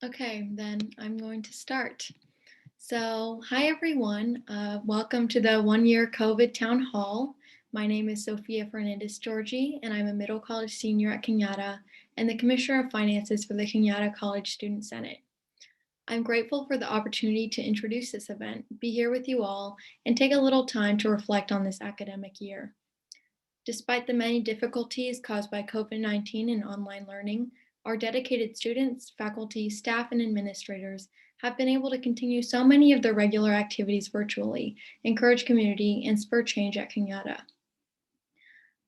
Okay, then I'm going to start. So, hi everyone. Welcome to the one-year COVID Town Hall. My name is Sophia Fernandez Georgie, and I'm a middle college senior at Cañada and the Commissioner of Finances for the Kenyatta College Student Senate. I'm grateful for the opportunity to introduce this event, be here with you all, and take a little time to reflect on this academic year. Despite the many difficulties caused by COVID-19 and online learning, our dedicated students, faculty, staff, and administrators have been able to continue so many of their regular activities virtually, encourage community, and spur change at Kenyatta.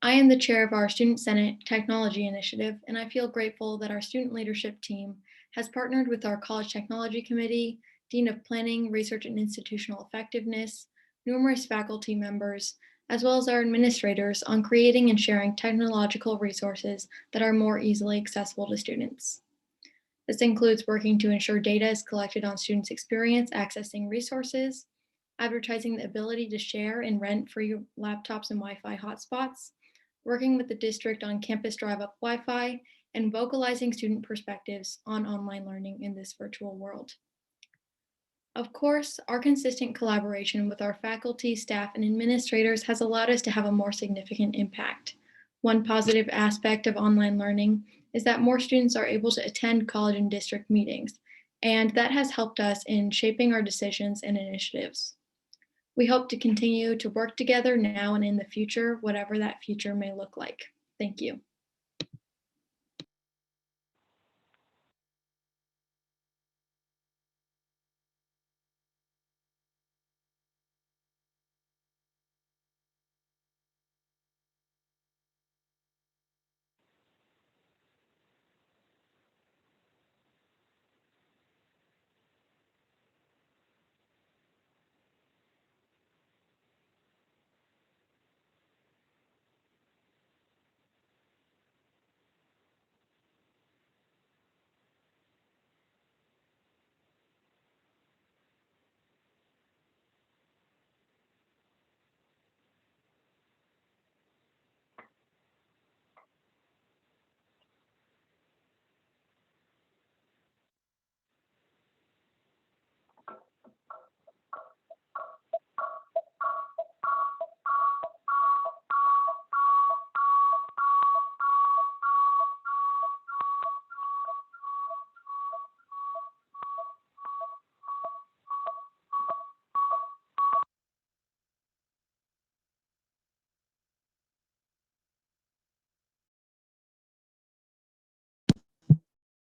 I am the chair of our Student Senate Technology Initiative, and I feel grateful that our student leadership team has partnered with our College Technology Committee, Dean of Planning, Research, and Institutional Effectiveness, numerous faculty members, as well as our administrators on creating and sharing technological resources that are more easily accessible to students. This includes working to ensure data is collected on students' experience accessing resources, advertising the ability to share and rent free laptops and Wi-Fi hotspots, working with the district on campus drive-up Wi-Fi, and vocalizing student perspectives on online learning in this virtual world. Of course, our consistent collaboration with our faculty, staff, and administrators has allowed us to have a more significant impact. One positive aspect of online learning is that more students are able to attend college and district meetings, and that has helped us in shaping our decisions and initiatives. We hope to continue to work together now and in the future, whatever that future may look like. Thank you.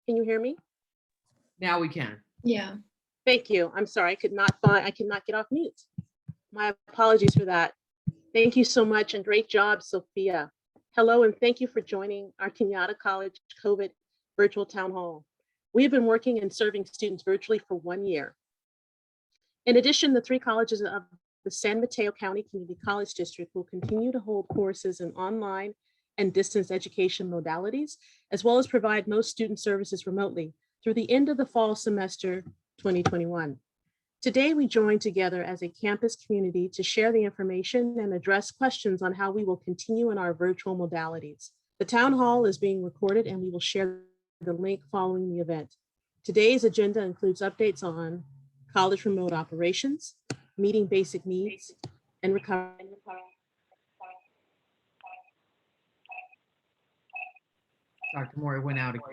Can you hear me? Now we can. Yeah. Thank you. I'm sorry, I could not get off mute. My apologies for that. Thank you so much and great job, Sophia. Hello, and thank you for joining our Kenyatta College COVID virtual town hall. We have been working and serving students virtually for 1 year. In addition, the 3 colleges of the San Mateo County Community College District will continue to hold courses in online and distance education modalities, as well as provide most student services remotely through the end of the fall semester 2021. Today, we join together as a campus community to share the information and address questions on how we will continue in our virtual modalities. The town hall is being recorded and we will share the link following the event. Today's agenda includes updates on college remote operations, meeting basic needs, and recovery. Dr. Mori went out again.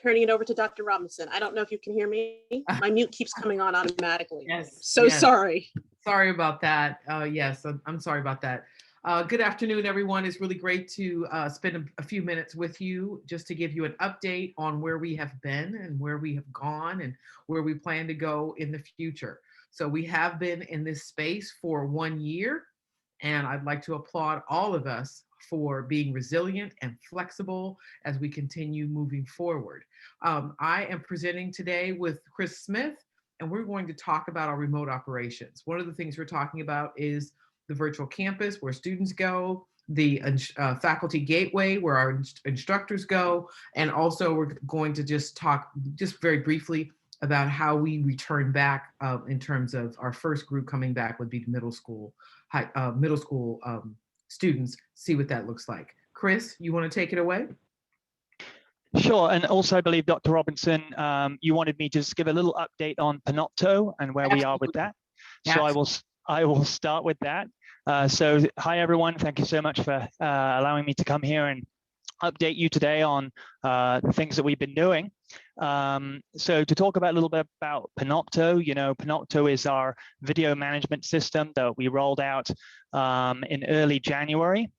Turning it over to Dr. Robinson. I don't know if you can hear me. My mute keeps coming on automatically. Yes. Yes. Sorry. Sorry about that. Yes, I'm sorry about that. Good afternoon, everyone. It's really great to spend a few minutes with you just to give you an update on where we have been and where we have gone and where we plan to go in the future. So we have been in this space for 1 year, and I'd like to applaud all of us for being resilient and flexible as we continue moving forward. I am presenting today with Chris Smith, and we're going to talk about our remote operations. One of the things we're talking about is the virtual campus where students go, the faculty gateway where our instructors go, and also we're going to just talk just very briefly about how we return back in terms of our first group coming back would be middle school students, see what that looks like. Chris, you want to take it away? Sure, and also I believe Dr. Robinson, you wanted me to just give a little update on Panopto and where we are with that. So I will start with that. So hi everyone, thank you so much for allowing me to come here and update you today on the things that we've been doing. So to talk about a little bit about Panopto, Panopto is our video management system that we rolled out in early January.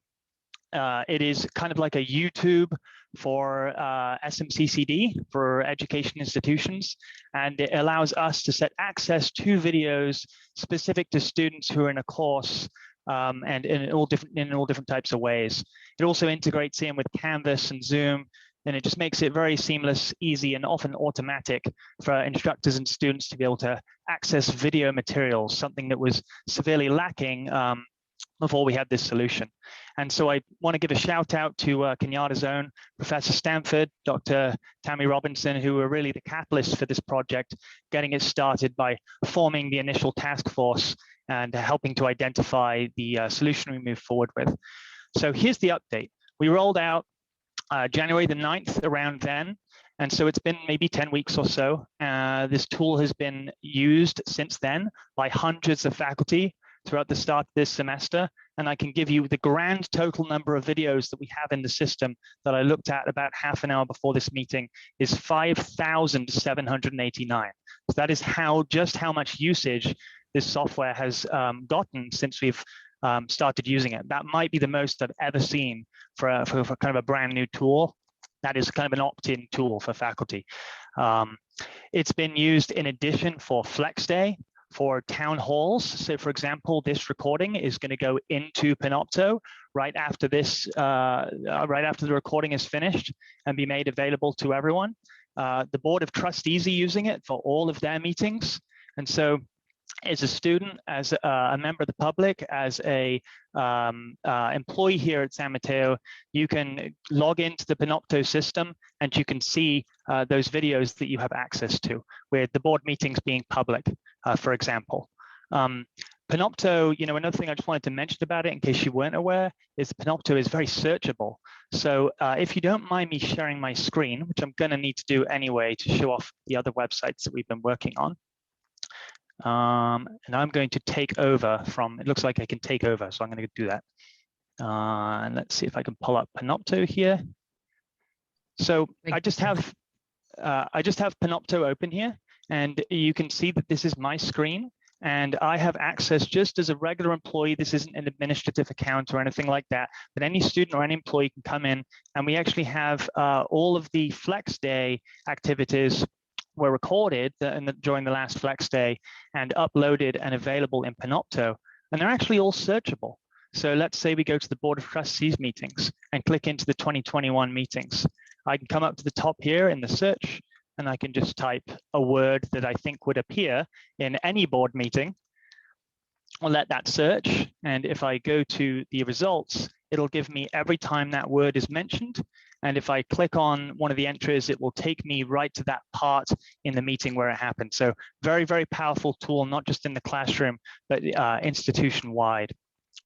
It is kind of like a YouTube for SMCCD, for education institutions, and it allows us to set access to videos specific to students who are in a course and in all different types of ways. It also integrates in with Canvas and Zoom, and it just makes it very seamless, easy, and often automatic for instructors and students to be able to access video materials, something that was severely lacking before we had this solution. And so I want to give a shout out to Cañada's own Professor Stanford, Dr. Tammy Robinson, who were really the catalyst for this project, getting it started by forming the initial task force and helping to identify the solution we move forward with. So here's the update. We rolled out January the 9th around then. And so it's been maybe 10 weeks or so. This tool has been used since then by hundreds of faculty throughout the start of this semester. And I can give you the grand total number of videos that we have in the system that I looked at about half an hour before this meeting is 5,789. So that is just how much usage this software has gotten since we've started using it. That might be the most I've ever seen for kind of a brand new tool. That is kind of an opt-in tool for faculty. It's been used in addition for Flex Day, for town halls. So for example, this recording is going to go into Panopto right after the recording is finished and be made available to everyone. The Board of Trustees are using it for all of their meetings. And so as a student, as a member of the public, as a employee here at San Mateo, you can log into the Panopto system and you can see those videos that you have access to, with the board meetings being public, for example. Panopto, another thing I just wanted to mention about it in case you weren't aware is Panopto is very searchable. So if you don't mind me sharing my screen, which I'm going to need to do anyway to show off the other websites that we've been working on. And I'm going to take over it looks like I can take over, so I'm going to do that. And let's see if I can pull up Panopto here. So I just have Panopto open here, and you can see that this is my screen, and I have access just as a regular employee. This isn't an administrative account or anything like that, but any student or any employee can come in, and we actually have all of the Flex Day activities were recorded during the last Flex Day and uploaded and available in Panopto, and they're actually all searchable. So let's say we go to the Board of Trustees meetings and click into the 2021 meetings. I can come up to the top here in the search, and I can just type a word that I think would appear in any board meeting. I'll let that search, and if I go to the results, it'll give me every time that word is mentioned. And if I click on one of the entries, it will take me right to that part in the meeting where it happened. So very, very powerful tool, not just in the classroom, but institution-wide.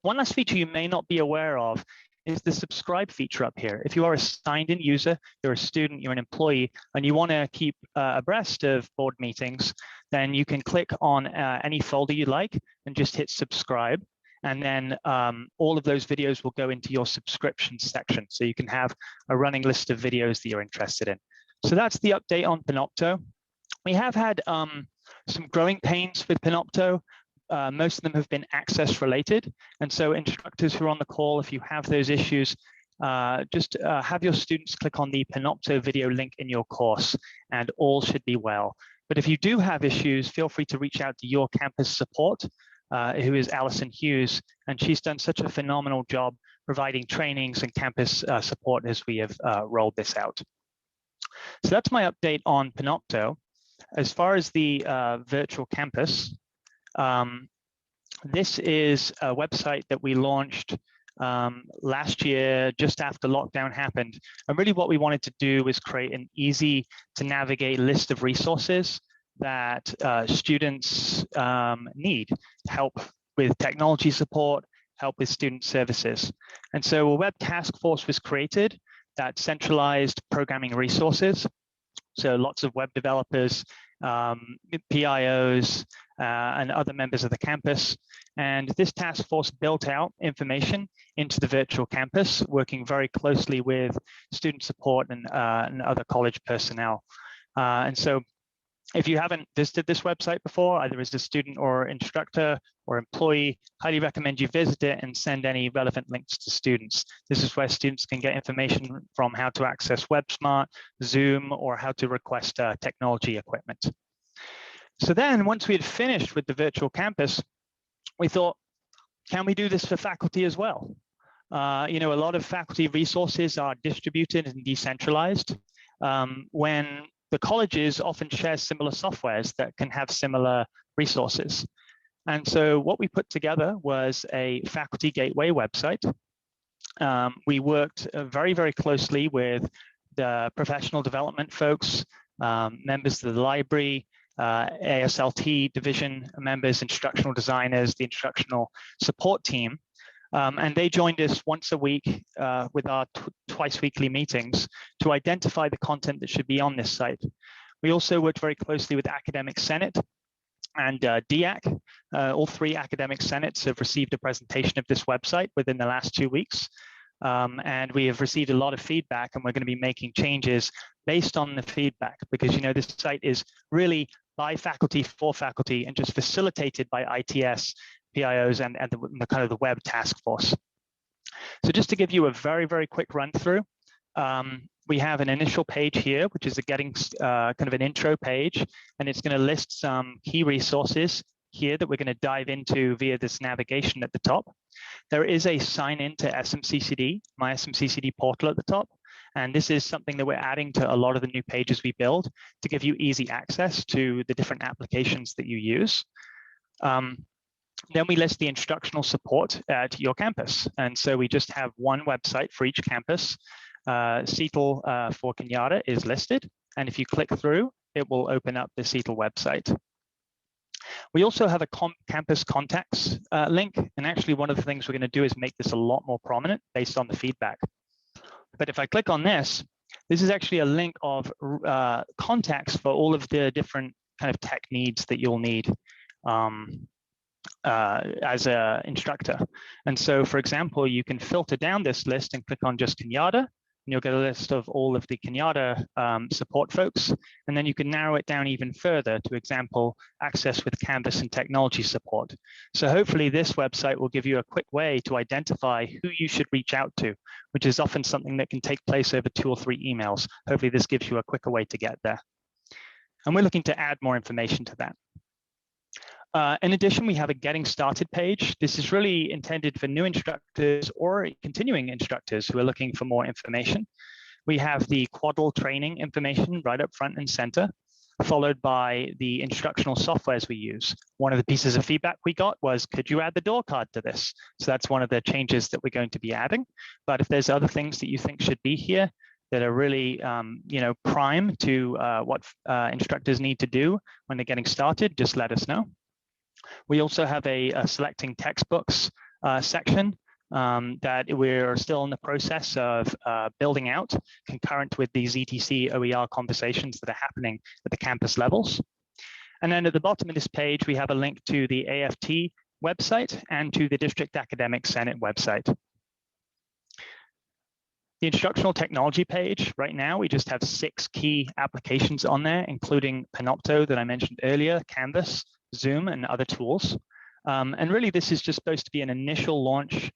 One last feature you may not be aware of is the subscribe feature up here. If you are a signed-in user, you're a student, you're an employee, and you want to keep abreast of board meetings, then you can click on any folder you like and just hit subscribe. And then all of those videos will go into your subscription section. So you can have a running list of videos that you're interested in. So that's the update on Panopto. We have had some growing pains with Panopto. Most of them have been access related. And so instructors who are on the call, if you have those issues, just have your students click on the Panopto video link in your course and all should be well. But if you do have issues, feel free to reach out to your campus support. who is Alison Hughes, and she's done such a phenomenal job providing trainings and campus support as we have rolled this out. So that's my update on Panopto. As far as the virtual campus, this is a website that we launched last year, just after lockdown happened. And really what we wanted to do was create an easy to navigate list of resources that students need, help with technology support, help with student services. And so a web task force was created that centralized programming resources. So lots of web developers, PIOs, and other members of the campus. And this task force built out information into the virtual campus, working very closely with student support and other college personnel. And so if you haven't visited this website before, either as a student or instructor or employee, highly recommend you visit it and send any relevant links to students. This is where students can get information from how to access WebSmart, Zoom, or how to request technology equipment. So then once we had finished with the virtual campus, we thought, can we do this for faculty as well? You know, a lot of faculty resources are distributed and decentralized. When the colleges often share similar softwares that can have similar resources. And so what we put together was a faculty gateway website. We worked very, very closely with the professional development folks, members of the library, ASLT division members, instructional designers, the instructional support team. And they joined us once a week with our twice weekly meetings to identify the content that should be on this site. We also worked very closely with Academic Senate and DIAC. All three academic senates have received a presentation of this website within the last 2 weeks. And we have received a lot of feedback, and we're going to be making changes based on the feedback, because, you know, this site is really by faculty for faculty and just facilitated by ITS, PIOs, and the kind of the web task force. So just to give you a very, very quick run through, we have an initial page here, which is a kind of an intro page, and it's going to list some key resources here that we're going to dive into via this navigation at the top. There is a sign in to SMCCD, my SMCCD portal at the top. And this is something that we're adding to a lot of the new pages we build to give you easy access to the different applications that you use. Then we list the instructional support at your campus. And so we just have one website for each campus. CETL for Cañada is listed. And if you click through, it will open up the CETL website. We also have a campus contacts link. And actually one of the things we're going to do is make this a lot more prominent based on the feedback. But if I click on this, this is actually a link of contacts for all of the different kind of tech needs that you'll need as an instructor. And so, for example, you can filter down this list and click on just Cañada, and you'll get a list of all of the Cañada support folks. And then you can narrow it down even further to example, access with Canvas and technology support. So hopefully this website will give you a quick way to identify who you should reach out to, which is often something that can take place over 2 or 3 emails. Hopefully this gives you a quicker way to get there. And we're looking to add more information to that. In addition, we have a getting started page. This is really intended for new instructors or continuing instructors who are looking for more information. We have the Quaddle training information right up front and center, followed by the instructional softwares we use. One of the pieces of feedback we got was, could you add the door card to this? So that's one of the changes that we're going to be adding. But if there's other things that you think should be here that are really you know, prime to what instructors need to do when they're getting started, just let us know. We also have a selecting textbooks section that we're still in the process of building out, concurrent with these ETC OER conversations that are happening at the campus levels. And then at the bottom of this page, we have a link to the AFT website and to the District Academic Senate website. The instructional technology page, right now, we just have 6 key applications on there, including Panopto that I mentioned earlier, Canvas, Zoom, and other tools. And really, this is just supposed to be an initial launch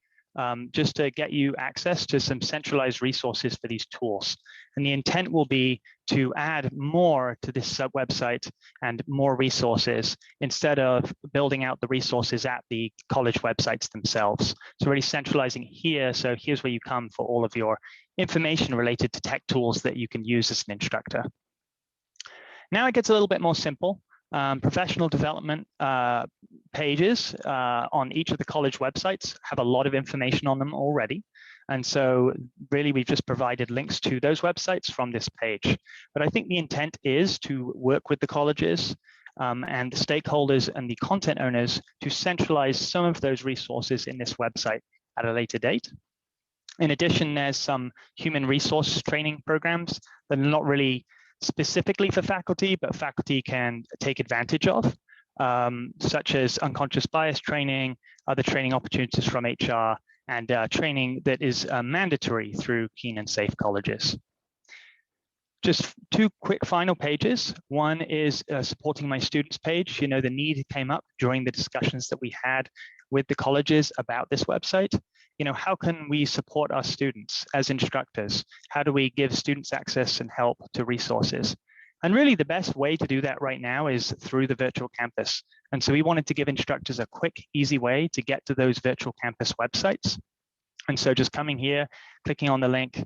just to get you access to some centralized resources for these tools. And the intent will be to add more to this website and more resources instead of building out the resources at the college websites themselves. So really centralizing here. So here's where you come for all of your information related to tech tools that you can use as an instructor. Now it gets a little bit more simple. Professional development pages on each of the college websites have a lot of information on them already. And so really we've just provided links to those websites from this page. But I think the intent is to work with the colleges and the stakeholders and the content owners to centralize some of those resources in this website at a later date. In addition, there's some human resource training programs that are not really specifically for faculty, but faculty can take advantage of, such as unconscious bias training, other training opportunities from HR, and training that is mandatory through keen and safe colleges. Just two quick final pages. One is supporting my students page. You know, the need came up during the discussions that we had with the colleges about this website. You know, how can we support our students as instructors? How do we give students access and help to resources? And really the best way to do that right now is through the virtual campus. And so we wanted to give instructors a quick, easy way to get to those virtual campus websites. And so just coming here, clicking on the link,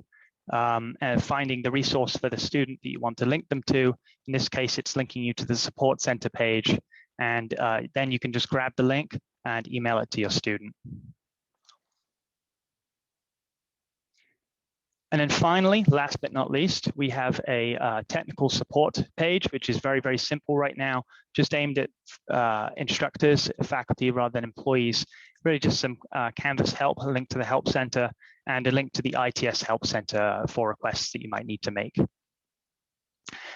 and finding the resource for the student that you want to link them to. In this case, it's linking you to the support center page. And then you can just grab the link and email it to your student. And then finally, last but not least, we have a technical support page, which is very, very simple right now, just aimed at instructors, faculty, rather than employees. Really just some Canvas help, a link to the Help Center, and a link to the ITS Help Center for requests that you might need to make.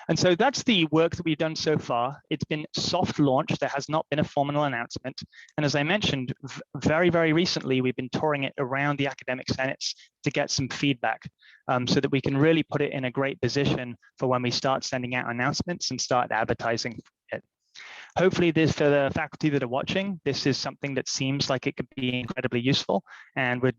And so that's the work that we've done so far. It's been soft launched. There has not been a formal announcement. And as I mentioned, very, very recently, we've been touring it around the academic senates to get some feedback so that we can really put it in a great position for when we start sending out announcements and start advertising it. Hopefully this, for the faculty that are watching, this is something that seems like it could be incredibly useful, and would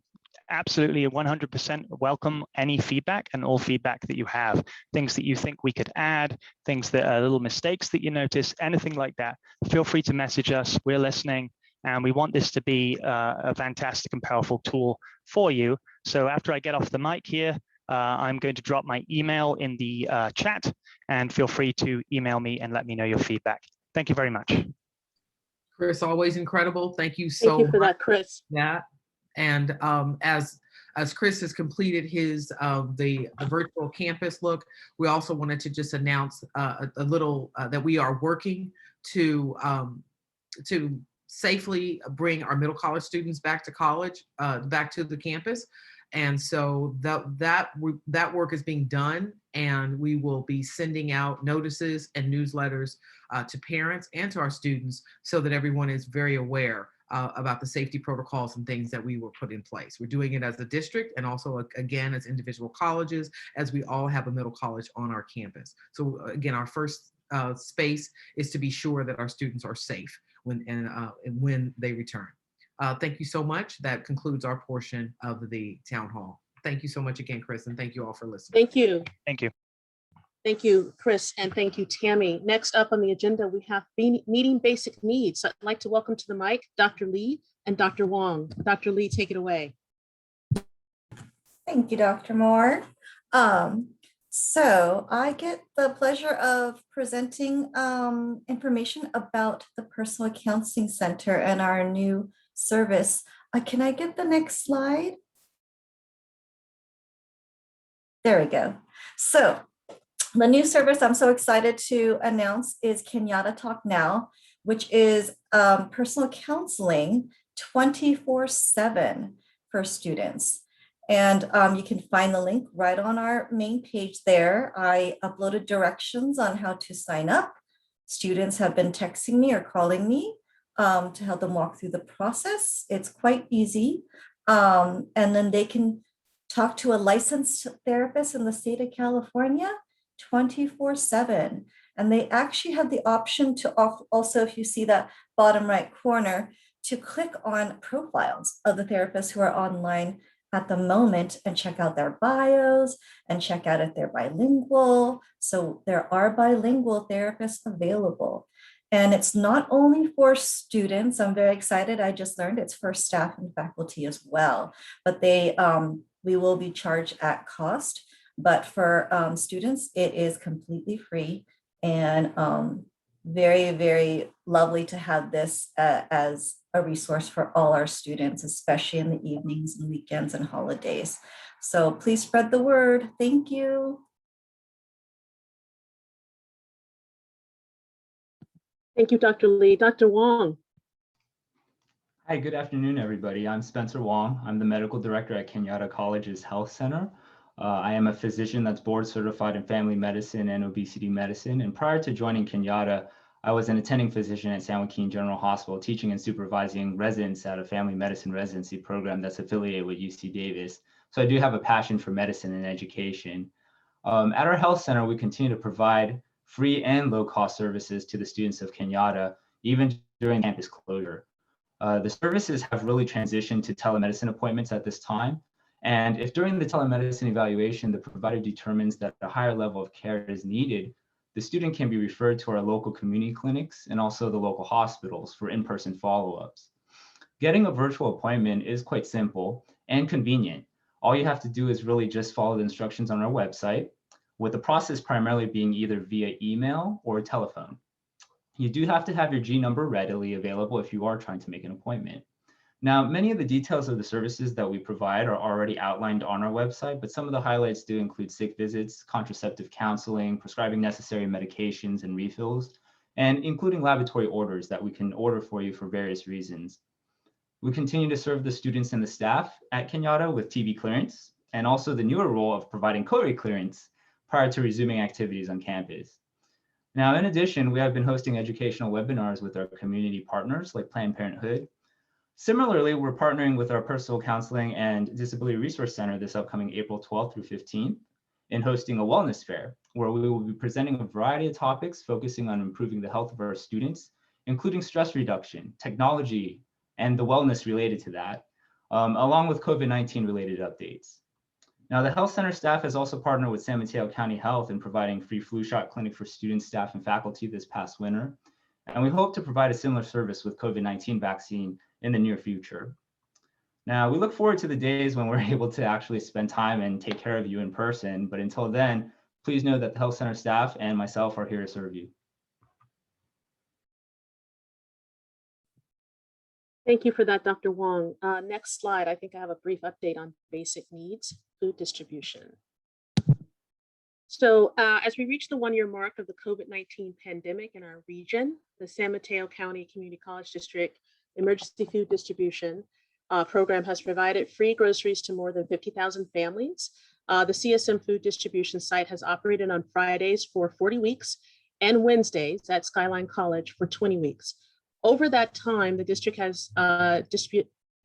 absolutely 100% welcome any feedback and all feedback that you have, things that you think we could add, things that are little mistakes that you notice, anything like that. Feel free to message us. We're listening, and we want this to be a fantastic and powerful tool for you. So after I get off the mic here, I'm going to drop my email in the chat, and feel free to email me and let me know your feedback. Thank you very much. Chris, always incredible. Thank you so much. Thank you for that, Chris. Yeah. And as Chris has completed his the virtual campus look, we also wanted to just announce a little that we are working to safely bring our middle college students back to college, back to the campus. And so that work is being done, and we will be sending out notices and newsletters to parents and to our students so that everyone is very aware about the safety protocols and things that we will put in place. We're doing it as a district, and also again as individual colleges, as we all have a middle college on our campus. So again, our first space is to be sure that our students are safe when they return. Thank you so much. That concludes our portion of the town hall. Thank you so much again, Chris, and thank you all for listening. Thank you. Thank you. Thank you, Chris, and thank you, Tammy. Next up on the agenda, we have meeting basic needs. I'd like to welcome to the mic Dr. Lee and Dr. Wong. Dr. Lee, take it away. Thank you, Dr. Moore. So I get the pleasure of presenting information about the Personal Counseling Center and our new service. Can I get the next slide? There we go. So the new service I'm so excited to announce is Kenyatta Talk Now, which is personal counseling 24/7 for students. And you can find the link right on our main page there. I uploaded directions on how to sign up. Students have been texting me or calling me to help them walk through the process. It's quite easy. And then they can talk to a licensed therapist in the state of California 24/7. And they actually have the option to also, if you see that bottom right corner, to click on profiles of the therapists who are online at the moment and check out their bios and check out if they're bilingual. So there are bilingual therapists available. And it's not only for students. I'm very excited. I just learned it's for staff and faculty as well. But we will be charged at cost. But for students, it is completely free and very, very lovely to have this as a resource for all our students, especially in the evenings and weekends and holidays. So please spread the word. Thank you. Thank you, Dr. Lee. Dr. Wong. Hi, good afternoon, everybody. I'm Spencer Wong. I'm the medical director at Kenyatta College's Health Center. I am a physician that's board certified in family medicine and obesity medicine. And prior to joining Kenyatta, I was an attending physician at San Joaquin General Hospital, teaching and supervising residents at a family medicine residency program that's affiliated with UC Davis. So I do have a passion for medicine and education. At our health center, we continue to provide free and low-cost services to the students of Kenyatta, even during campus closure. The services have really transitioned to telemedicine appointments at this time. And if during the telemedicine evaluation, the provider determines that a higher level of care is needed, the student can be referred to our local community clinics and also the local hospitals for in-person follow-ups. Getting a virtual appointment is quite simple and convenient. All you have to do is really just follow the instructions on our website, with the process primarily being either via email or telephone. You do have to have your G number readily available if you are trying to make an appointment. Now, many of the details of the services that we provide are already outlined on our website, but some of the highlights do include sick visits, contraceptive counseling, prescribing necessary medications and refills, and including laboratory orders that we can order for you for various reasons. We continue to serve the students and the staff at Kenyatta with TB clearance, and also the newer role of providing COVID clearance prior to resuming activities on campus. Now, in addition, we have been hosting educational webinars with our community partners like Planned Parenthood. Similarly, we're partnering with our Personal Counseling and Disability Resource Center this upcoming April 12th through 15th in hosting a wellness fair, where we will be presenting a variety of topics focusing on improving the health of our students, including stress reduction, technology, and the wellness related to that, along with COVID-19 related updates. Now, the health center staff has also partnered with San Mateo County Health in providing free flu shot clinic for students, staff, and faculty this past winter. And we hope to provide a similar service with COVID-19 vaccine in the near future. Now, we look forward to the days when we're able to actually spend time and take care of you in person. But until then, please know that the health center staff and myself are here to serve you. Thank you for that, Dr. Wong. Next slide, I think I have a brief update on basic needs, food distribution. So as we reach the 1-year mark of the COVID-19 pandemic in our region, the San Mateo County Community College District Emergency Food Distribution Program has provided free groceries to more than 50,000 families. The CSM food distribution site has operated on Fridays for 40 weeks and Wednesdays at Skyline College for 20 weeks. Over that time, the district has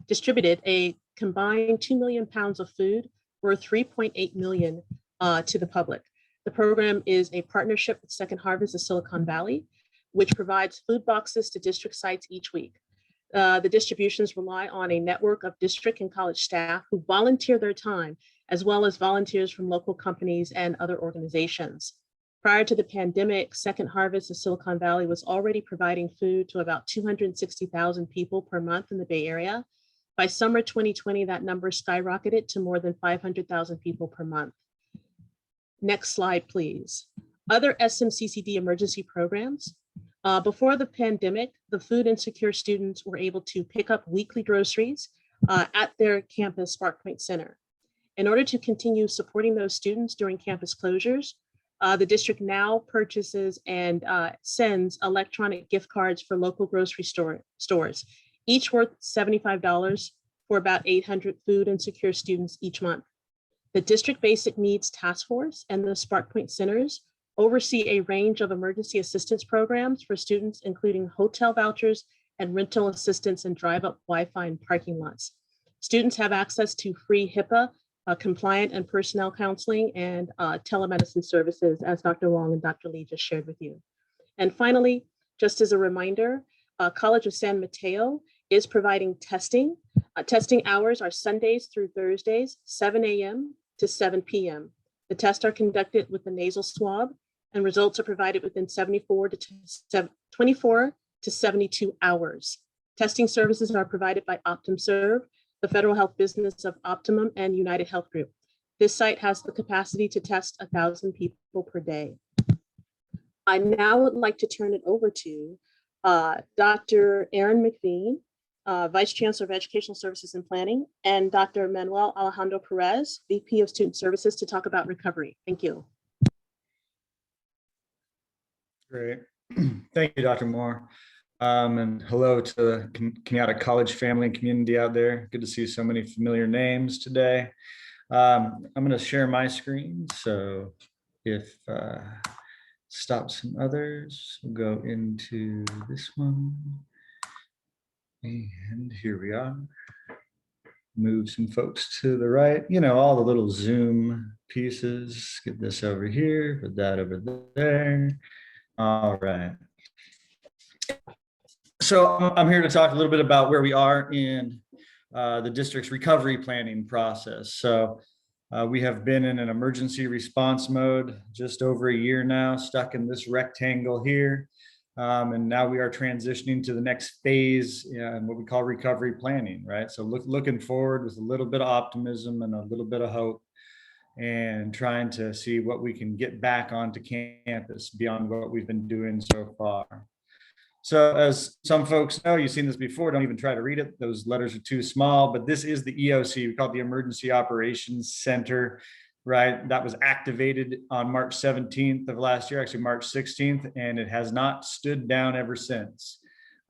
distributed a combined 2 million pounds of food worth 3.8 million to the public. The program is a partnership with Second Harvest of Silicon Valley, which provides food boxes to district sites each week. The distributions rely on a network of district and college staff who volunteer their time, as well as volunteers from local companies and other organizations. Prior to the pandemic, Second Harvest of Silicon Valley was already providing food to about 260,000 people per month in the Bay Area. By summer 2020, that number skyrocketed to more than 500,000 people per month. Next slide, please. Other SMCCD emergency programs. Before the pandemic, the food insecure students were able to pick up weekly groceries at their campus Spark Point Center. In order to continue supporting those students during campus closures, the district now purchases and sends electronic gift cards for local grocery stores, each worth $75 for about 800 food insecure students each month. The District Basic Needs Task Force and the Spark Point Centers oversee a range of emergency assistance programs for students, including hotel vouchers and rental assistance and drive-up Wi-Fi in parking lots. Students have access to free HIPAA compliant and personnel counseling and telemedicine services, as Dr. Wong and Dr. Lee just shared with you. And finally, just as a reminder, College of San Mateo is providing testing. Testing hours are Sundays through Thursdays, 7 a.m. to 7 p.m. The tests are conducted with a nasal swab, and results are provided within 24 to 72 hours. Testing services are provided by OptumServe, the federal health business of Optimum, and United Health Group. This site has the capacity to test 1,000 people per day. I now would like to turn it over to Dr. Erin McVean, Vice Chancellor of Educational Services and Planning, and Dr. Manuel Alejandro Perez, VP of Student Services, to talk about recovery. Thank you. Great. Thank you, Dr. Moore. And hello to the Kenyatta College family and community out there. Good to see so many familiar names today. I'm going to share my screen. So if stop some others, we'll go into this one. And here we are. Move some folks to the right. You know, all the little Zoom pieces. Get this over here, put that over there. All right. So I'm here to talk a little bit about where we are in the district's recovery planning process. So we have been in an emergency response mode just over a year now, stuck in this rectangle here. And now we are transitioning to the next phase in what we call recovery planning, right? So looking forward with a little bit of optimism and a little bit of hope, and trying to see what we can get back onto campus beyond what we've been doing so far. So as some folks know, you've seen this before, don't even try to read it. Those letters are too small, but this is the EOC. We call it the Emergency Operations Center, right? That was activated on March 17th of last year, actually March 16th, and it has not stood down ever since.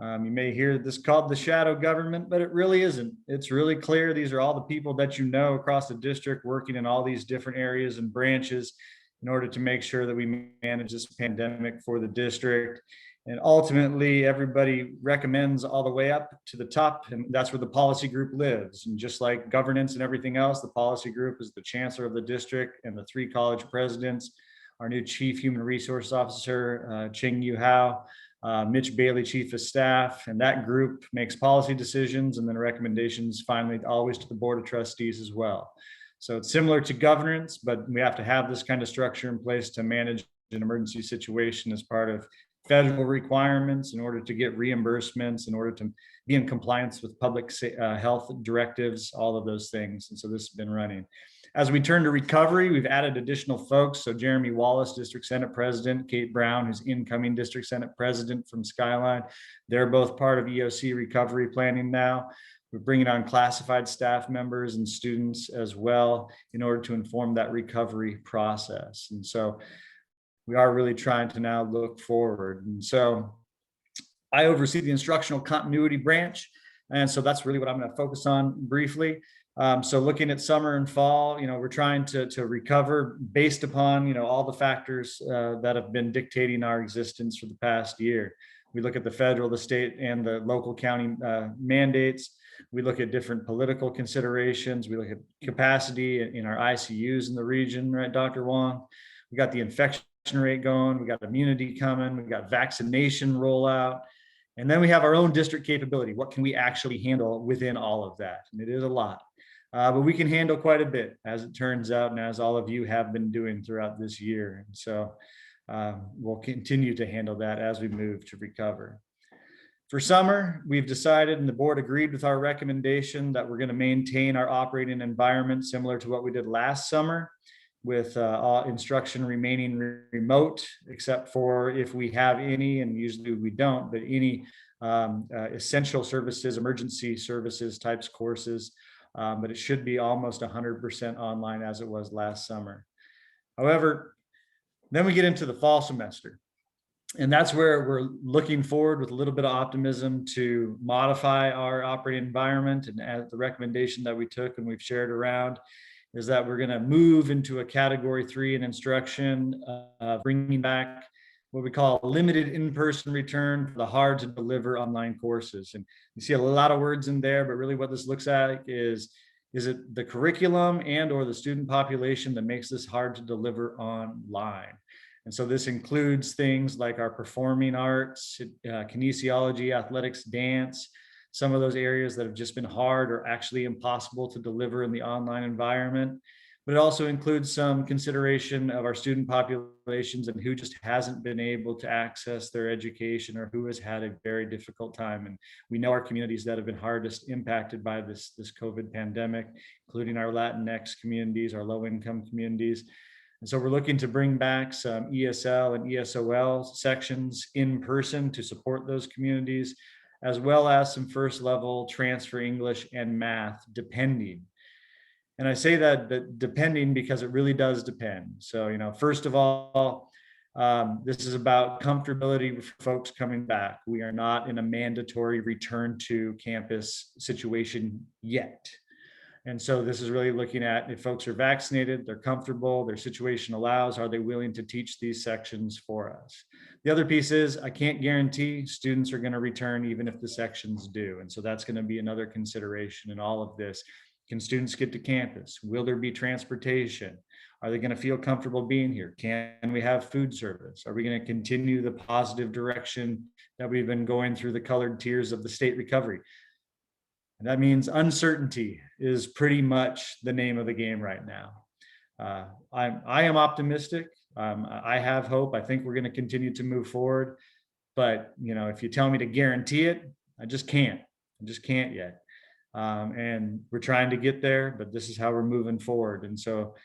You may hear this called the shadow government, but it really isn't. It's really clear. These are all the people that you know across the district working in all these different areas and branches in order to make sure that we manage this pandemic for the district. And ultimately, everybody recommends all the way up to the top, and that's where the policy group lives. And just like governance and everything else, the policy group is the chancellor of the district and the 3 college presidents, our new chief human resource officer, Ching Yu Hao, Mitch Bailey, chief of staff, and that group makes policy decisions and then recommendations finally always to the board of trustees as well. So it's similar to governance, but we have to have this kind of structure in place to manage an emergency situation as part of federal requirements in order to get reimbursements, in order to be in compliance with public health directives, all of those things. And so this has been running. As we turn to recovery, we've added additional folks. So Jeremy Wallace, District Senate President, Kate Brown, who's incoming District Senate President from Skyline. They're both part of EOC recovery planning now. We're bringing on classified staff members and students as well in order to inform that recovery process. And so we are really trying to now look forward. And so I oversee the instructional continuity branch. And so that's really what I'm going to focus on briefly. So looking at summer and fall, we're trying to recover based upon, all the factors that have been dictating our existence for the past year. We look at the federal, the state, and the local county mandates. We look at different political considerations. We look at capacity in our ICUs in the region, right, Dr. Wong? We got the infection rate going, we got immunity coming, we got vaccination rollout, and then we have our own district capability. What can we actually handle within all of that? And it is a lot, but we can handle quite a bit, as it turns out, and as all of you have been doing throughout this year. And so we'll continue to handle that as we move to recover. For summer, we've decided, and the board agreed with our recommendation, that we're going to maintain our operating environment similar to what we did last summer, with all instruction remaining remote, except for if we have any, and usually we don't, but any essential services, emergency services types courses, but it should be almost 100% online as it was last summer. However, then we get into the fall semester. And that's where we're looking forward with a little bit of optimism to modify our operating environment. And as the recommendation that we took and we've shared around is that we're going to move into a category 3 in instruction, bringing back what we call a limited in-person return for the hard to deliver online courses. And you see a lot of words in there, but really what this looks at is it the curriculum and or the student population that makes this hard to deliver online? And so this includes things like our performing arts, kinesiology, athletics, dance, some of those areas that have just been hard or actually impossible to deliver in the online environment. But it also includes some consideration of our student populations and who just hasn't been able to access their education or who has had a very difficult time. And we know our communities that have been hardest impacted by this COVID pandemic, including our Latinx communities, our low-income communities. And so we're looking to bring back some ESL and ESOL sections in person to support those communities, as well as some first level transfer English and math, depending. And I say that depending because it really does depend. So, first of all, this is about comfortability for folks coming back. We are not in a mandatory return to campus situation yet. And so this is really looking at if folks are vaccinated, they're comfortable, their situation allows, are they willing to teach these sections for us? The other piece is I can't guarantee students are going to return even if the sections do. And so that's going to be another consideration in all of this. Can students get to campus? Will there be transportation? Are they going to feel comfortable being here? Can we have food service? Are we going to continue the positive direction that we've been going through the colored tiers of the state recovery? And that means uncertainty is pretty much the name of the game right now. I am optimistic. I have hope. I think we're going to continue to move forward. But if you tell me to guarantee it, I just can't yet. And we're trying to get there, but this is how we're moving forward. And so,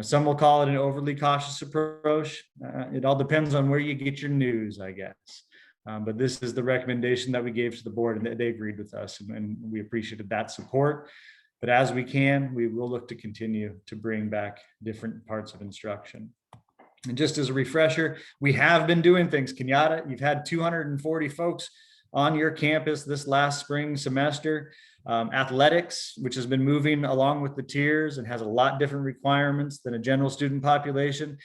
some will call it an overly cautious approach. It all depends on where you get your news, I guess. But this is the recommendation that we gave to the board, and they agreed with us, and we appreciated that support. But as we can, we will look to continue to bring back different parts of instruction. And just as a refresher, we have been doing things. Cañada, you've had 240 folks on your campus this last spring semester. Athletics, which has been moving along with the tiers and has a lot different requirements than a general student population.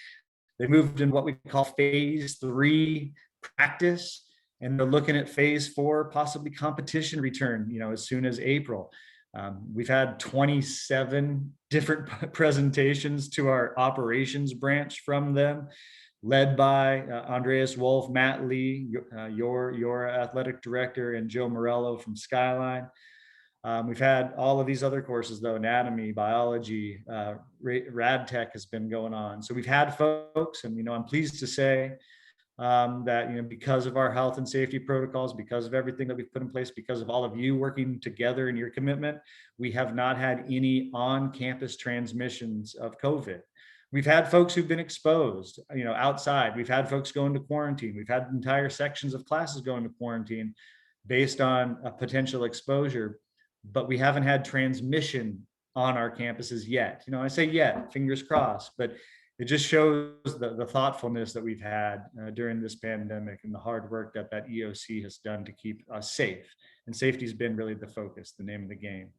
They moved in what we call phase 3 practice, and they're looking at phase 4, possibly competition return, as soon as April. We've had 27 different presentations to our operations branch from them, led by Andreas Wolf, Matt Lee, your athletic director, and Joe Morello from Skyline. We've had all of these other courses though, anatomy, biology, rad tech has been going on. So we've had folks, and I'm pleased to say that because of our health and safety protocols, because of everything that we've put in place, because of all of you working together and your commitment, we have not had any on-campus transmissions of COVID. We've had folks who've been exposed, outside. We've had folks go into quarantine. We've had entire sections of classes go into quarantine based on a potential exposure, but we haven't had transmission on our campuses yet. I say yet, fingers crossed, but it just shows the thoughtfulness that we've had during this pandemic and the hard work that EOC has done to keep us safe. And safety has been really the focus, the name of the game.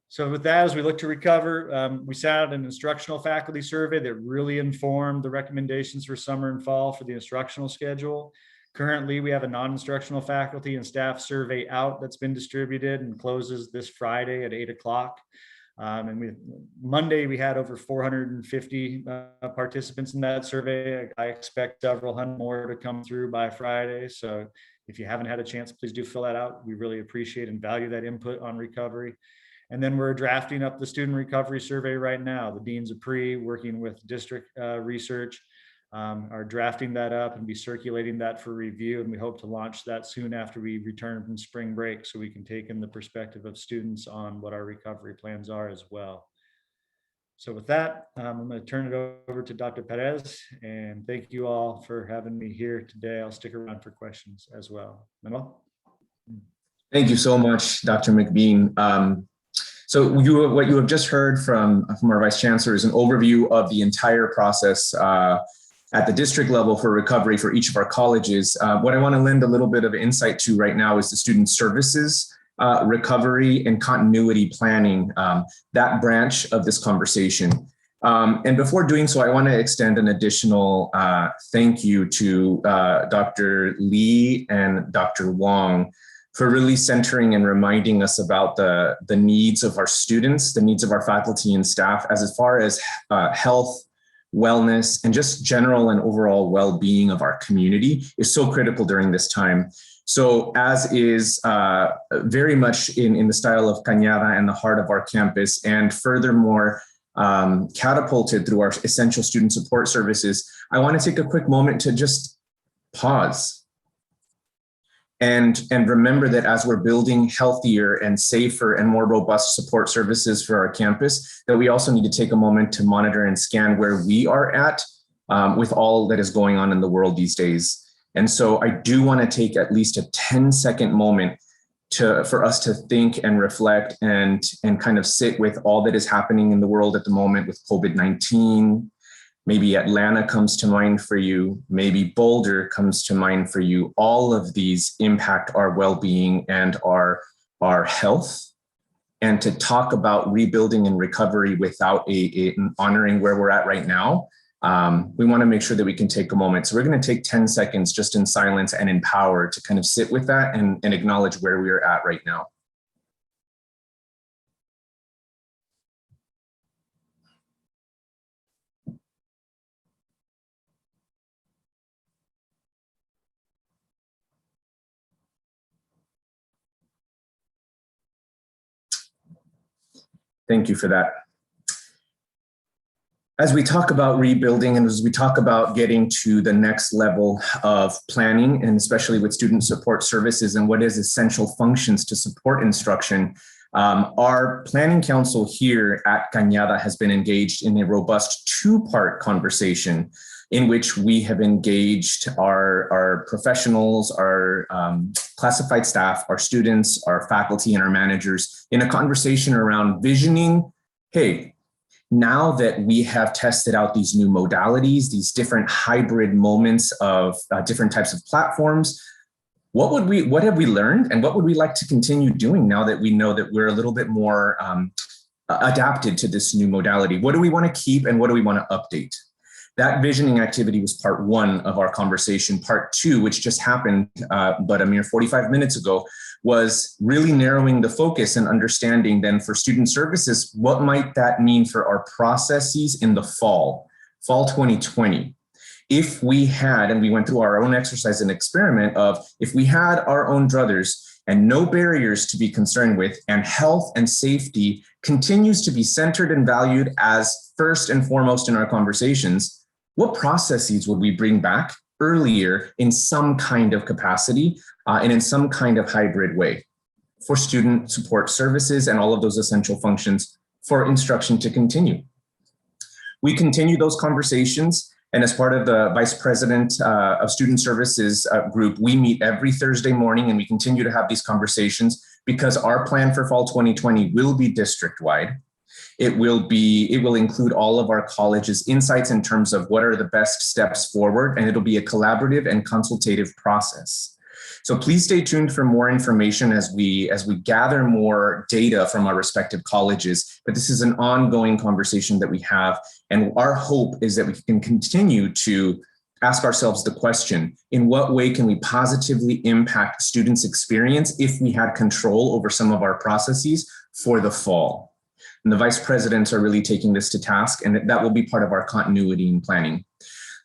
So with that, as we look to recover, we sat out an instructional faculty survey that really informed the recommendations for summer and fall for the instructional schedule. Currently, we have a non-instructional faculty and staff survey out that's been distributed and closes this Friday at 8 o'clock. And Monday, we had over 450 participants in that survey. I expect several hundred more to come through by Friday. So if you haven't had a chance, please do fill that out. We really appreciate and value that input on recovery. And then we're drafting up the student recovery survey right now. The deans of pre, working with district research, are drafting that up and be circulating that for review. And we hope to launch that soon after we return from spring break, so we can take in the perspective of students on what our recovery plans are as well. So with that, I'm going to turn it over to Dr. Perez, and thank you all for having me here today. I'll stick around for questions as well. Manuel? Thank you so much, Dr. McBean. So what you have just heard from our Vice Chancellor is an overview of the entire process at the district level for recovery for each of our colleges. What I want to lend a little bit of insight to right now is the student services recovery and continuity planning, that branch of this conversation. And before doing so, I want to extend an additional thank you to Dr. Lee and Dr. Wong for really centering and reminding us about the needs of our students, the needs of our faculty and staff, as far as health, wellness, and just general and overall well-being of our community is so critical during this time. So as is very much in the style of Cañada and the heart of our campus, and furthermore, catapulted through our essential student support services, I want to take a quick moment to just pause and remember that as we're building healthier and safer and more robust support services for our campus, that we also need to take a moment to monitor and scan where we are at with all that is going on in the world these days. And so I do want to take at least a 10-second moment for us to think and reflect and kind of sit with all that is happening in the world at the moment with COVID-19. Maybe Atlanta comes to mind for you. Maybe Boulder comes to mind for you. All of these impact our well-being and our health. And to talk about rebuilding and recovery without honoring where we're at right now, we want to make sure that we can take a moment. So we're going to take 10 seconds just in silence and in power to kind of sit with that and acknowledge where we are at right now. Thank you for that. As we talk about rebuilding and as we talk about getting to the next level of planning, and especially with student support services and what is essential functions to support instruction, our planning council here at Cañada has been engaged in a robust two-part conversation in which we have engaged our professionals, our classified staff, our students, our faculty, and our managers in a conversation around visioning, hey, now that we have tested out these new modalities, these different hybrid moments of different types of platforms, what have we learned and what would we like to continue doing now that we know that we're a little bit more adapted to this new modality? What do we want to keep and what do we want to update? That visioning activity was part one of our conversation. Part two, which just happened but a mere 45 minutes ago, was really narrowing the focus and understanding then for student services, what might that mean for our processes in the fall 2020. If we had, and we went through our own exercise and experiment of, if we had our own druthers and no barriers to be concerned with, and health and safety continues to be centered and valued as first and foremost in our conversations, what processes would we bring back earlier in some kind of capacity and in some kind of hybrid way for student support services and all of those essential functions for instruction to continue? We continue those conversations, and as part of the Vice President of Student Services group, we meet every Thursday morning and we continue to have these conversations because our plan for fall 2020 will be district-wide. It will include all of our colleges' insights in terms of what are the best steps forward, and it'll be a collaborative and consultative process. So please stay tuned for more information as we gather more data from our respective colleges. But this is an ongoing conversation that we have, and our hope is that we can continue to ask ourselves the question, in what way can we positively impact students' experience if we had control over some of our processes for the fall? And the vice presidents are really taking this to task, and that will be part of our continuity and planning.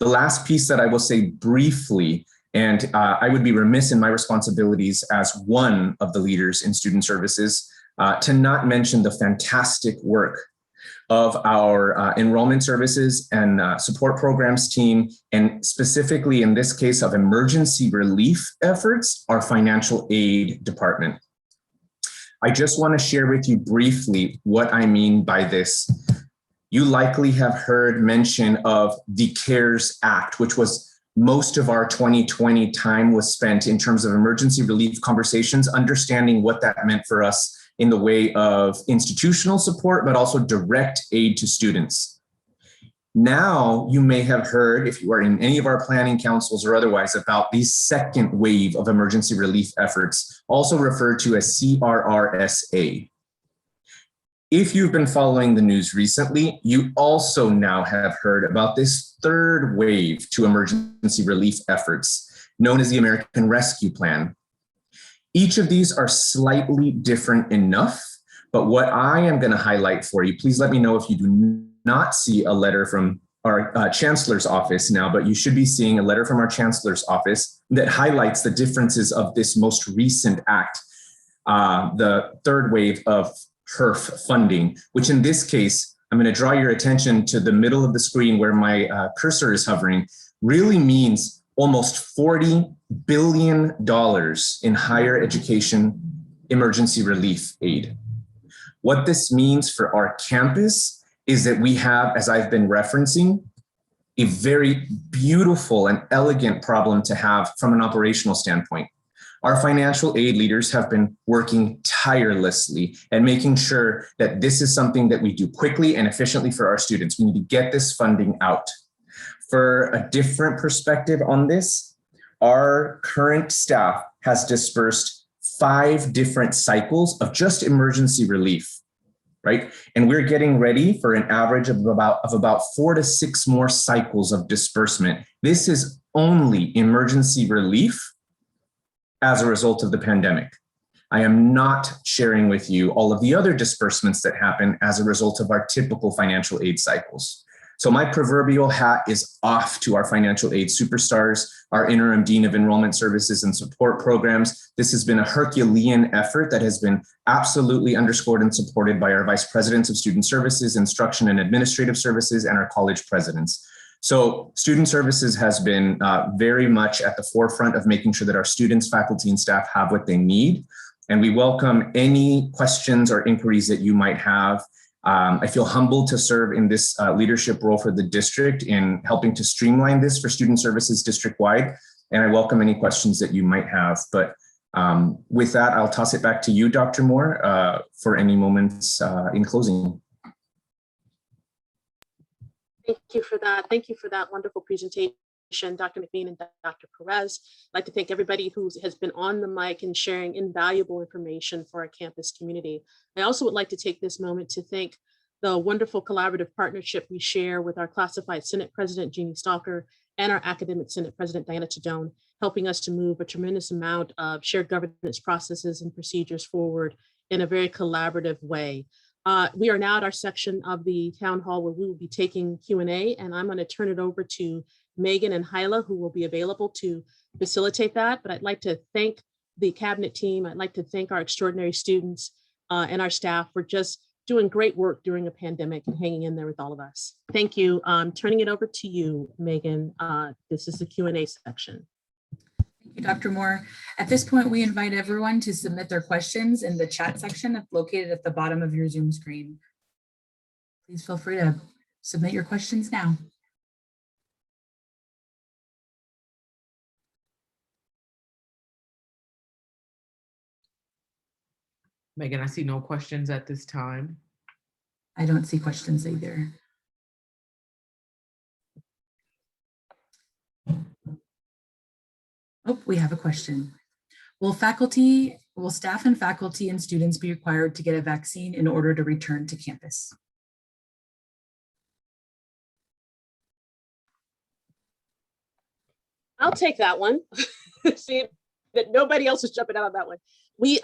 The last piece that I will say briefly, and I would be remiss in my responsibilities as one of the leaders in student services to not mention the fantastic work of our enrollment services and support programs team, and specifically in this case of emergency relief efforts, our financial aid department. I just want to share with you briefly what I mean by this. You likely have heard mention of the CARES Act, which was most of our 2020 time was spent in terms of emergency relief conversations, understanding what that meant for us in the way of institutional support, but also direct aid to students. Now, you may have heard, if you are in any of our planning councils or otherwise, about the second wave of emergency relief efforts, also referred to as CRRSA. If you've been following the news recently, you also now have heard about this third wave to emergency relief efforts, known as the American Rescue Plan. Each of these are slightly different enough, but what I am going to highlight for you, please let me know if you do not see a letter from our chancellor's office now, but you should be seeing a letter from our chancellor's office that highlights the differences of this most recent act, the third wave of HERF funding, which in this case, I'm going to draw your attention to the middle of the screen where my cursor is hovering, really means almost $40 billion in higher education emergency relief aid. What this means for our campus is that we have, as I've been referencing, a very beautiful and elegant problem to have from an operational standpoint. Our financial aid leaders have been working tirelessly and making sure that this is something that we do quickly and efficiently for our students. We need to get this funding out. For a different perspective on this, our current staff has dispersed 5 different cycles of just emergency relief, right? And we're getting ready for an average of about 4 to 6 more cycles of disbursement. This is only emergency relief as a result of the pandemic. I am not sharing with you all of the other disbursements that happen as a result of our typical financial aid cycles. So my proverbial hat is off to our financial aid superstars, our interim dean of enrollment services and support programs. This has been a Herculean effort that has been absolutely underscored and supported by our vice presidents of student services, instruction and administrative services, and our college presidents. So student services has been very much at the forefront of making sure that our students, faculty, and staff have what they need. And we welcome any questions or inquiries that you might have. I feel humbled to serve in this leadership role for the district in helping to streamline this for student services district-wide. And I welcome any questions that you might have. But with that, I'll toss it back to you, Dr. Moore, for any moments in closing. Thank you for that. Thank you for that wonderful presentation, Dr. McBean and Dr. Perez. I'd like to thank everybody who has been on the mic and sharing invaluable information for our campus community. I also would like to take this moment to thank the wonderful collaborative partnership we share with our Classified Senate President, Jeannie Stalker, and our Academic Senate President, Diana Tadone, helping us to move a tremendous amount of shared governance processes and procedures forward in a very collaborative way. We are now at our section of the town hall where we will be taking Q&A, and I'm going to turn it over to Megan and Hyla, who will be available to facilitate that. But I'd like to thank the cabinet team. I'd like to thank our extraordinary students and our staff for just doing great work during a pandemic and hanging in there with all of us. Thank you. Turning it over to you, Megan. This is the Q&A section. Thank you, Dr. Moore. At this point, we invite everyone to submit their questions in the chat section that's located at the bottom of your Zoom screen. Please feel free to submit your questions now. Megan, I see no questions at this time. I don't see questions either. Oh, we have a question. Will staff and faculty and students be required to get a vaccine in order to return to campus? I'll take that one. See that nobody else is jumping out on that one. We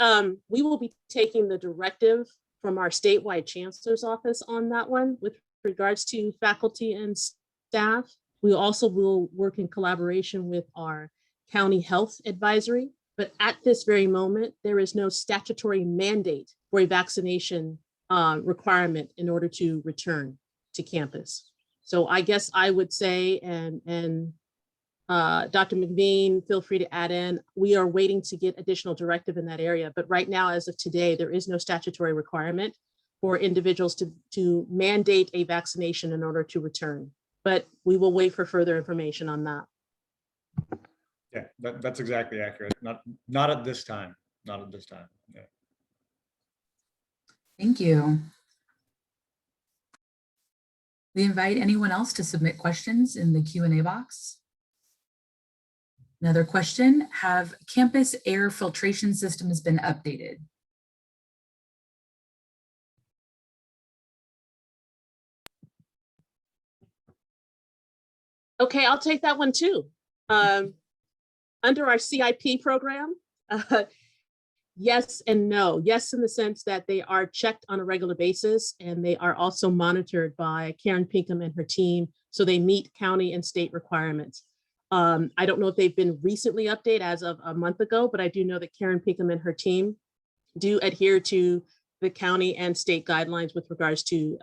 will be taking the directive from our statewide chancellor's office on that one with regards to faculty and staff. We also will work in collaboration with our county health advisory, but at this very moment, there is no statutory mandate for a vaccination requirement in order to return to campus. So I guess I would say, and Dr. McBean, feel free to add in, we are waiting to get additional directive in that area. But right now, as of today, there is no statutory requirement for individuals to mandate a vaccination in order to return. But we will wait for further information on that. Yeah, that's exactly accurate. Not at this time. Not at this time. Yeah. Thank you. We invite anyone else to submit questions in the Q&A box. Another question, have campus air filtration systems been updated? Okay, I'll take that one too. Under our CIP program, yes and no. Yes, in the sense that they are checked on a regular basis and they are also monitored by Karen Pinkham and her team, so they meet county and state requirements. I don't know if they've been recently updated as of a month ago, but I do know that Karen Pinkham and her team do adhere to the county and state guidelines with regards to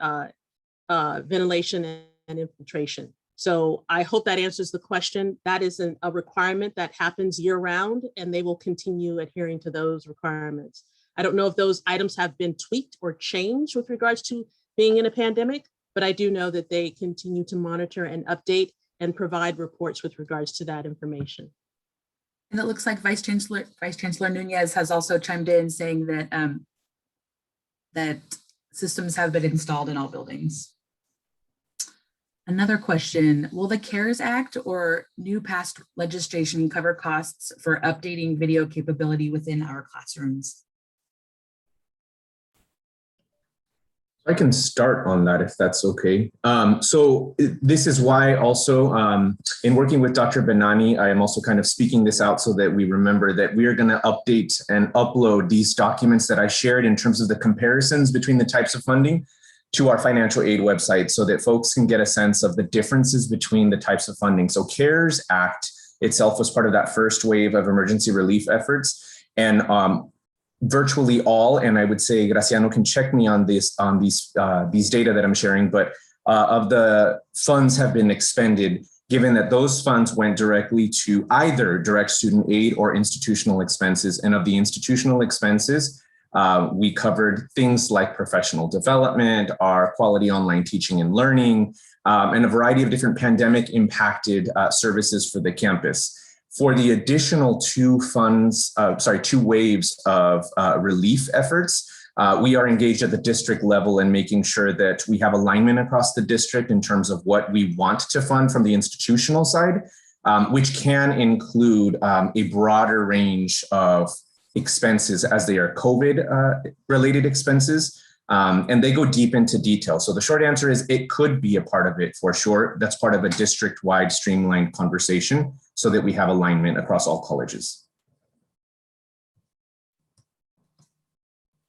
ventilation and infiltration. So I hope that answers the question. That is a requirement that happens year round, and they will continue adhering to those requirements. I don't know if those items have been tweaked or changed with regards to being in a pandemic, but I do know that they continue to monitor and update and provide reports with regards to that information. And it looks like Vice Chancellor Nunez has also chimed in saying that that systems have been installed in all buildings. Another question, will the CARES Act or new passed legislation cover costs for updating video capability within our classrooms? I can start on that if that's okay. So this is why also in working with Dr. Benani, I am also kind of speaking this out so that we remember that we are going to update and upload these documents that I shared in terms of the comparisons between the types of funding to our financial aid website so that folks can get a sense of the differences between the types of funding. So CARES Act itself was part of that first wave of emergency relief efforts. And virtually all, and I would say Graciano can check me on this, on these data that I'm sharing, but of the funds have been expended, given that those funds went directly to either direct student aid or institutional expenses. And of the institutional expenses, we covered things like professional development, our quality online teaching and learning, and a variety of different pandemic impacted services for the campus. For the additional two waves of relief efforts, we are engaged at the district level in making sure that we have alignment across the district in terms of what we want to fund from the institutional side, which can include a broader range of expenses as they are COVID related expenses. And they go deep into detail. So the short answer is it could be a part of it for sure. That's part of a district-wide streamlined conversation so that we have alignment across all colleges.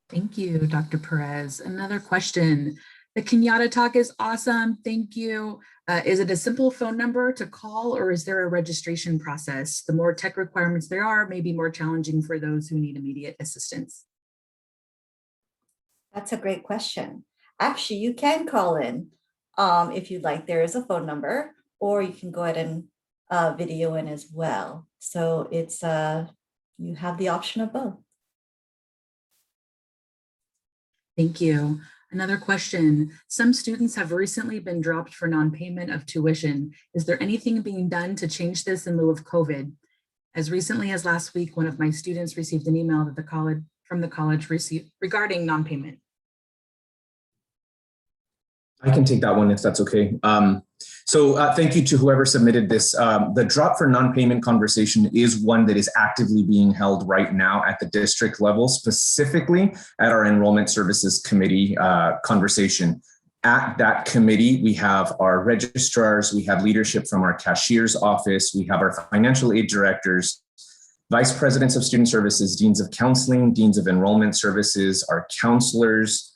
Thank you, Dr. Perez. Another question. The Kenyatta Talk is awesome. Thank you. Is it a simple phone number to call, or is there a registration process? The more tech requirements there are, may be more challenging for those who need immediate assistance. That's a great question. Actually, you can call in if you'd like. There is a phone number, or you can go ahead and video in as well. So it's you have the option of both. Thank you. Another question. Some students have recently been dropped for non-payment of tuition. Is there anything being done to change this in lieu of COVID? As recently as last week, one of my students received an email that from the college received regarding non-payment. I can take that one if that's okay. So thank you to whoever submitted this. The drop for non-payment conversation is one that is actively being held right now at the district level, specifically at our Enrollment Services Committee conversation. At that committee, we have our registrars, we have leadership from our cashier's office, we have our financial aid directors, vice presidents of student services, deans of counseling, deans of enrollment services, our counselors.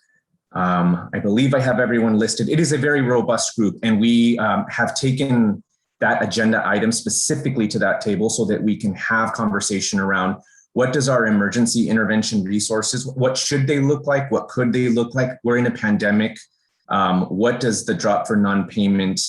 I believe I have everyone listed. It is a very robust group, and we have taken that agenda item specifically to that table so that we can have conversation around what does our emergency intervention resources, what should they look like? What could they look like? We're in a pandemic. What does the drop for non-payment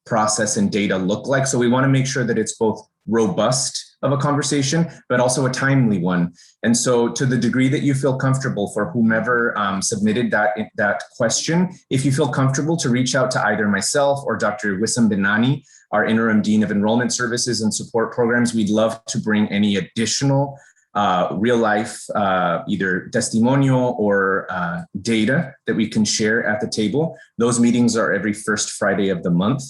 process and data look like? So we want to make sure that it's both robust of a conversation, but also a timely one. And so to the degree that you feel comfortable, for whomever submitted that question, if you feel comfortable to reach out to either myself or Dr. Wissam Benani, our interim dean of enrollment services and support programs, we'd love to bring any additional real life, either testimonial or data that we can share at the table. Those meetings are every first Friday of the month.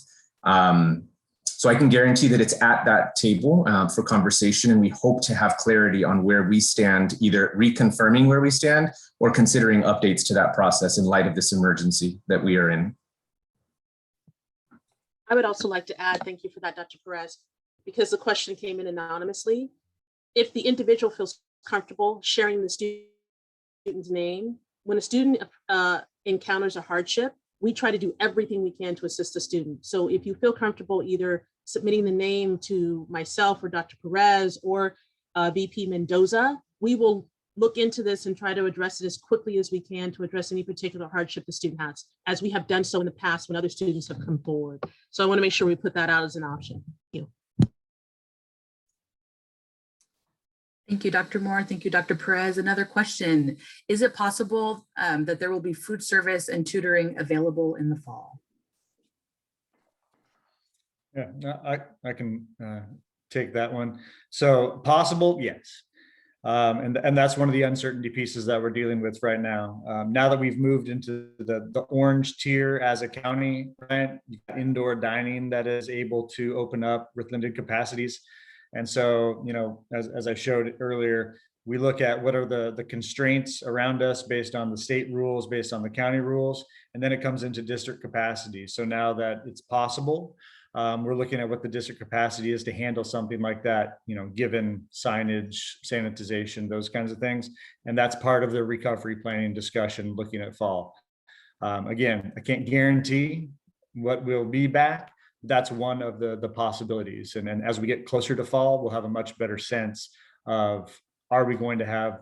So I can guarantee that it's at that table for conversation, and we hope to have clarity on where we stand, either reconfirming where we stand or considering updates to that process in light of this emergency that we are in. I would also like to add, thank you for that, Dr. Perez, because the question came in anonymously. If the individual feels comfortable sharing the student's name, when a student encounters a hardship, we try to do everything we can to assist the student. So if you feel comfortable either submitting the name to myself or Dr. Perez or VP Mendoza, we will look into this and try to address it as quickly as we can to address any particular hardship the student has, as we have done so in the past when other students have come forward. So I want to make sure we put that out as an option. Thank you. Thank you, Dr. Moore. Thank you, Dr. Perez. Another question. Is it possible that there will be food service and tutoring available in the fall? Yeah, I can take that one. So possible, yes. And that's one of the uncertainty pieces that we're dealing with right now. Now that we've moved into the orange tier as a county, right? Indoor dining that is able to open up with limited capacities. And so, you know, as I showed earlier, we look at what are the constraints around us based on the state rules, based on the county rules, and then it comes into district capacity. So now that it's possible, we're looking at what the district capacity is to handle something like that, you know, given signage, sanitization, those kinds of things. And that's part of the recovery planning discussion looking at fall. Again, I can't guarantee what will be back. That's one of the possibilities. And then as we get closer to fall, we'll have a much better sense of, are we going to have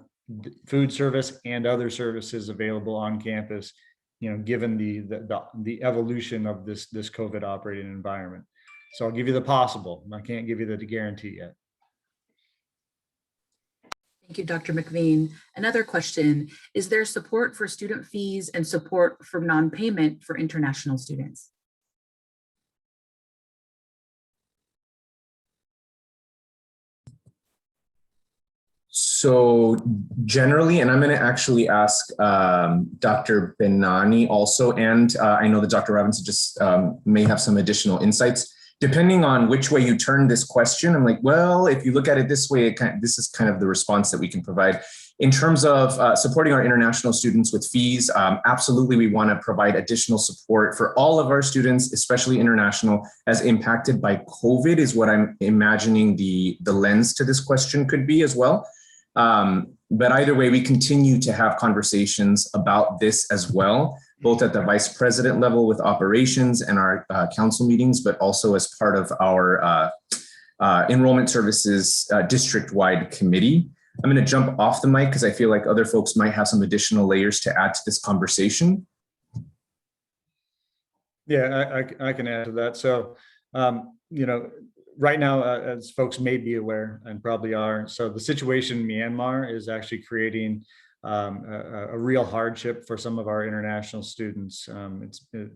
food service and other services available on campus, you know, given the evolution of this COVID operating environment. So I'll give you the possible. I can't give you the guarantee yet. Thank you, Dr. McVean. Another question, is there support for student fees and support for non-payment for international students? So generally, and I'm going to actually ask Dr. Benani also, and I know that Dr. Robinson just may have some additional insights. Depending on which way you turn this question, I'm like, well, if you look at it this way, this is kind of the response that we can provide. In terms of supporting our international students with fees, absolutely, we want to provide additional support for all of our students, especially international, as impacted by COVID is what I'm imagining the lens to this question could be as well. But either way, we continue to have conversations about this as well, both at the vice president level with operations and our council meetings, but also as part of our enrollment services district-wide committee. I'm going to jump off the mic because I feel like other folks might have some additional layers to add to this conversation. Yeah, I can add to that. So, you know, right now, as folks may be aware and probably are, so the situation in Myanmar is actually creating a real hardship for some of our international students.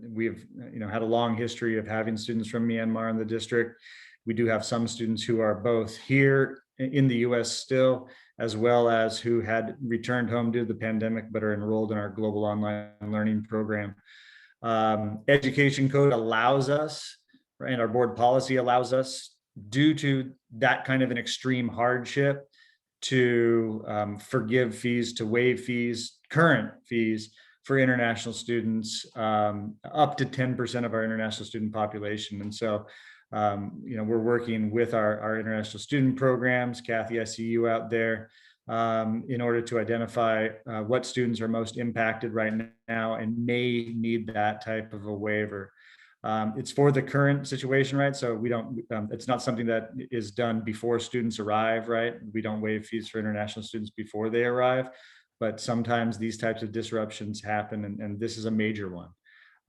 We've had a long history of having students from Myanmar in the district. We do have some students who are both here in the US still, as well as who had returned home due to the pandemic, but are enrolled in our global online learning program. Education code allows us, and our board policy allows us, due to that kind of an extreme hardship, to forgive fees, to waive fees, current fees for international students, up to 10% of our international student population. And so, we're working with our international student programs, Kathy, I see you out there, in order to identify what students are most impacted right now and may need that type of a waiver. It's for the current situation, right? So we don't, it's not something that is done before students arrive, right? We don't waive fees for international students before they arrive, but sometimes these types of disruptions happen, and this is a major one.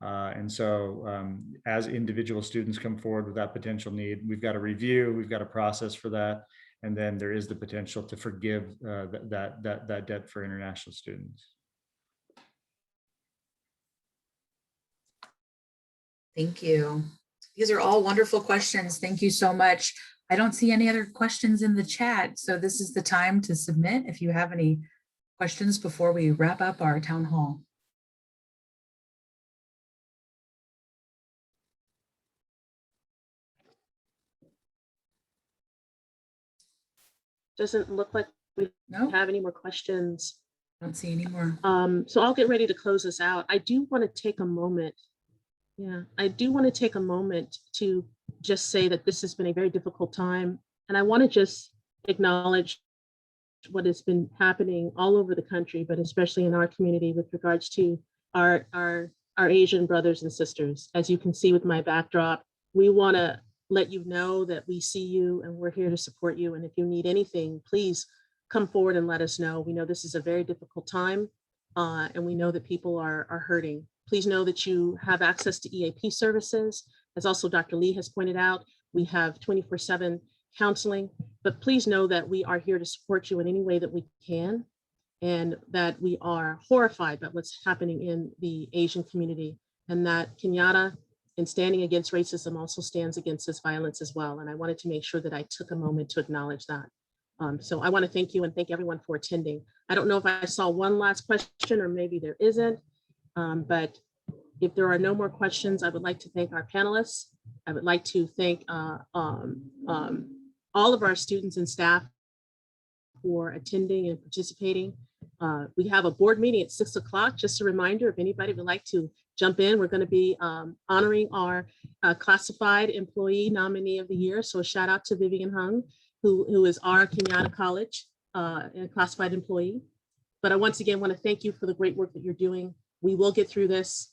And so as individual students come forward with that potential need, we've got a review, we've got a process for that, and then there is the potential to forgive that debt for international students. Thank you. These are all wonderful questions. Thank you so much. I don't see any other questions in the chat, so this is the time to submit if you have any questions before we wrap up our town hall. Doesn't look like we have any more questions. I don't see any more. So I'll get ready to close this out. I do want to take a moment. Yeah, I do want to take a moment to just say that this has been a very difficult time. And I want to just acknowledge what has been happening all over the country, but especially in our community with regards to our Asian brothers and sisters. As you can see with my backdrop, we want to let you know that we see you and we're here to support you. And if you need anything, please come forward and let us know. We know this is a very difficult time, and we know that people are hurting. Please know that you have access to EAP services. As also Dr. Lee has pointed out, we have 24/7 counseling, but please know that we are here to support you in any way that we can, and that we are horrified by what's happening in the Asian community, and that Kenyatta, in standing against racism, also stands against this violence as well. And I wanted to make sure that I took a moment to acknowledge that. So I want to thank you and thank everyone for attending. I don't know if I saw one last question or maybe there isn't, but if there are no more questions, I would like to thank our panelists. I would like to thank all of our students and staff for attending and participating. We have a board meeting at 6 o'clock. Just a reminder, if anybody would like to jump in, we're going to be honoring our classified employee nominee of the year. So a shout out to Vivian Hung, who is our Kenyatta College classified employee. But I once again want to thank you for the great work that you're doing. We will get through this.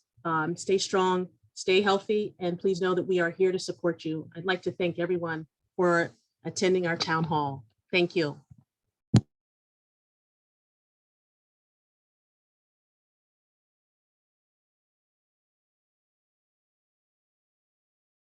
Stay strong, stay healthy, and please know that we are here to support you. I'd like to thank everyone for attending our town hall. Thank you.